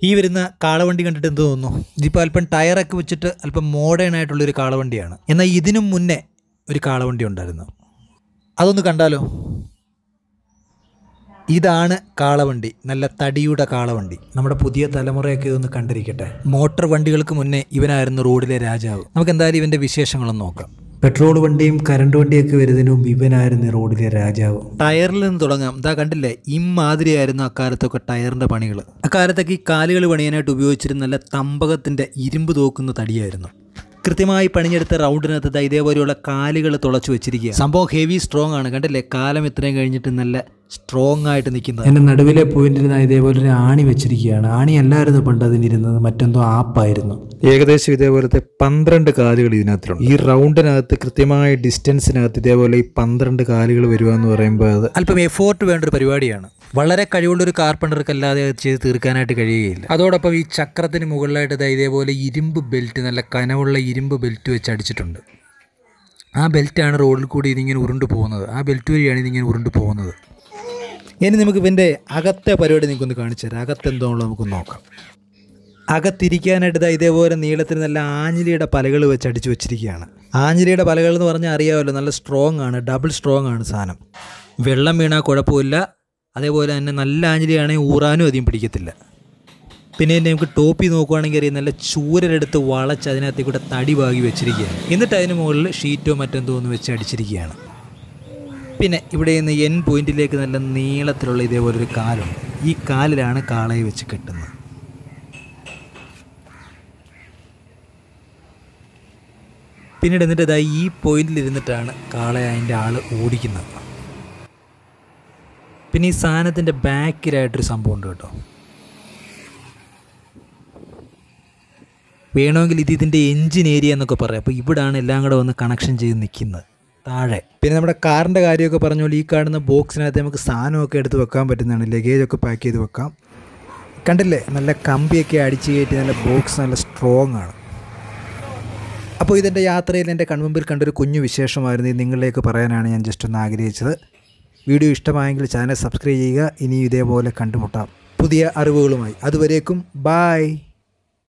ഈ വരുന്ന കാളവണ്ടി കണ്ടിട്ട് എന്ത് തോന്നുന്നു? ഇതിപ്പോൾ അല്പം ടയറൊക്കെ വെച്ചിട്ട് അല്പം മോഡേൺ ആയിട്ടുള്ളൊരു കാളവണ്ടിയാണ്. എന്നാൽ ഇതിനും മുന്നേ ഒരു കാളവണ്ടി ഉണ്ടായിരുന്നു. അതൊന്ന് കണ്ടാലോ? ഇതാണ് കാളവണ്ടി, നല്ല തടിയുടെ കാളവണ്ടി. നമ്മുടെ പുതിയ തലമുറയൊക്കെ ഇതൊന്ന് കണ്ടിരിക്കട്ടെ. മോട്ടോർ വണ്ടികൾക്ക് മുന്നേ ഇവനായിരുന്നു റോഡിലെ രാജാവ്. നമുക്ക് എന്തായാലും ഇവൻ്റെ വിശേഷങ്ങളൊന്ന് നോക്കാം. പെട്രോൾ വണ്ടിയും കറണ്ട് വണ്ടിയൊക്കെ വരുന്നതിന് മുമ്പ് ഇവനായിരുന്നു റോഡിലെ രാജാവ്. ടയറിൽ നിന്ന് തുടങ്ങാം. ഇതാ കണ്ടില്ലേ, ഇമ്മാതിരിയായിരുന്നു അക്കാലത്തൊക്കെ ടയറിൻ്റെ പണികൾ. അക്കാലത്തൊക്കെ ഈ കാലുകൾ പണിയാനായിട്ട് ഉപയോഗിച്ചിരുന്ന നല്ല തമ്പകത്തിൻ്റെ ഇരുമ്പ് തോക്കുന്ന തടിയായിരുന്നു. കൃത്യമായി പണിഞ്ഞെടുത്ത റൗണ്ടിനകത്ത് ഇതേപോലെയുള്ള കാലുകൾ തുളച്ചു വെച്ചിരിക്കുക. സംഭവം ഹെവി സ്ട്രോങ് ആണ്. കണ്ടില്ലേ, കാലം ഇത്രയും കഴിഞ്ഞിട്ട് നല്ല സ്ട്രോങ് ആയിട്ട് നിൽക്കുന്നത്. എൻ്റെ നടുവിലെ പോയിന്റിൽ ഇതേപോലെ ഒരു ആണി വെച്ചിരിക്കുകയാണ്. ആണി അല്ലായിരുന്നു പണ്ട് അതിനിരുന്നത്, മറ്റെന്തോ ആപ്പായിരുന്നു. ഏകദേശം ഇതേപോലത്തെ 12 കാലുകൾ ഇതിനകത്തുണ്ട്. ഈ റൗണ്ടിനകത്ത് കൃത്യമായ ഡിസ്റ്റൻസിനകത്ത് ഇതേപോലെ ഈ 12 കാലുകൾ വരിക എന്ന് പറയുമ്പോൾ അത് അല്പം എഫോർട്ട് വേണ്ട ഒരു പരിപാടിയാണ്. വളരെ കഴിവുള്ളൊരു കാർപ്പൻ്റർക്ക് അല്ലാതെ ചെയ്ത് തീർക്കാനായിട്ട് കഴിയുകയില്ല. അതോടൊപ്പം ഈ ചക്രത്തിന് മുകളിലായിട്ട് ഇതേപോലെ ഇരുമ്പ് ബെൽറ്റ്, നല്ല കനവുള്ള ഇരുമ്പ് ബെൽറ്റ് വെച്ച് അടിച്ചിട്ടുണ്ട്. ആ ബെൽറ്റാണ് റോഡിൽ കൂടി ഇതിങ്ങനെ ഉരുണ്ട് പോകുന്നത്. ആ ബെൽറ്റ് വഴിയാണ് ഇതിങ്ങനെ ഉരുണ്ട് പോകുന്നത്. ഇനി നമുക്ക് ഇവൻ്റെ അകത്തെ പരിപാടി നിങ്ങൾക്കൊന്ന് കാണിച്ചു തരാം. അകത്തെന്തോന്നുള്ളത് നമുക്കൊന്ന് നോക്കാം. അകത്തിരിക്കാനായിട്ട് ഇതേപോലെ നീളത്തിന് നല്ല ആഞ്ഞിലിയുടെ പലകൾ വെച്ച് അടിച്ചു വെച്ചിരിക്കുകയാണ്. ആഞ്ഞിലിയുടെ പലകൾ എന്ന് പറഞ്ഞാൽ അറിയാമല്ലോ, നല്ല സ്ട്രോങ് ആണ്, ഡബിൾ സ്ട്രോങ് ആണ് സാധനം. വെള്ളം വീണാൽ കുഴപ്പമില്ല. അതേപോലെ തന്നെ നല്ല ആഞ്ഞിലിയാണെങ്കിൽ ഊറാനും അധികം പിടിക്കത്തില്ല. പിന്നെ നമുക്ക് ടോപ്പി നോക്കുകയാണെങ്കിൽ അറിയാം, നല്ല ചൂരലെടുത്ത് വളച്ച് അതിനകത്തേക്ക് കൂടെ തടി പാകി വെച്ചിരിക്കുകയാണ്. എന്നിട്ട് അതിന് മുകളിൽ ഷീറ്റോ മറ്റെന്തോ ഒന്ന് വെച്ച് അടിച്ചിരിക്കുകയാണ്. പിന്നെ ഇവിടെ നിന്ന് എൻ പോയിന്റിലേക്ക് നല്ല നീളത്തിലുള്ള ഇതേപോലൊരു കാലുണ്ട്. ഈ കാലിലാണ് കാളയെ വെച്ച് കെട്ടുന്നത്. പിന്നീട് എന്നിട്ട് ഈ പോയിന്റിൽ ഇരുന്നിട്ടാണ് കാളയെ അതിൻ്റെ ആൾ ഓടിക്കുന്നത്. പിന്നെ ഈ സാധനത്തിൻ്റെ ബാക്കിലായിട്ടൊരു സംഭവം ഉണ്ട് കേട്ടോ. വേണമെങ്കിൽ ഇതിൻ്റെ എൻജിൻ ഏരിയ എന്നൊക്കെ പറയാം. അപ്പോൾ ഇവിടാണ് എല്ലാം കൂടെ വന്ന് കണക്ഷൻ ചെയ്ത് നിൽക്കുന്നത് താഴെ. പിന്നെ നമ്മുടെ കാറിൻ്റെ കാര്യമൊക്കെ പറഞ്ഞ പോലെ ഈ കാണുന്ന ബോക്സിനകത്ത് നമുക്ക് സാധനമൊക്കെ എടുത്ത് വെക്കാൻ പറ്റുന്നതാണ്. ലഗേജൊക്കെ പാക്ക് ചെയ്ത് വെക്കാം. കണ്ടില്ലേ, നല്ല കമ്പിയൊക്കെ അടിച്ച് കയറ്റി നല്ല ബോക്സ് നല്ല സ്ട്രോങ് ആണ്. അപ്പോൾ ഇതെൻ്റെ യാത്രയിൽ എൻ്റെ കൺമുമ്പിൽ കണ്ടൊരു കുഞ്ഞു വിശേഷമായിരുന്നു. ഇത് നിങ്ങളിലേക്ക് പറയാനാണ് ഞാൻ ജസ്റ്റ് ഒന്ന് ആഗ്രഹിച്ചത്. വീഡിയോ ഇഷ്ടമായെങ്കിൽ ചാനൽ സബ്സ്ക്രൈബ് ചെയ്യുക. ഇനി ഇതേപോലെ കണ്ടുമുട്ടാം പുതിയ അറിവുകളുമായി. അതുവരേക്കും ബായ്.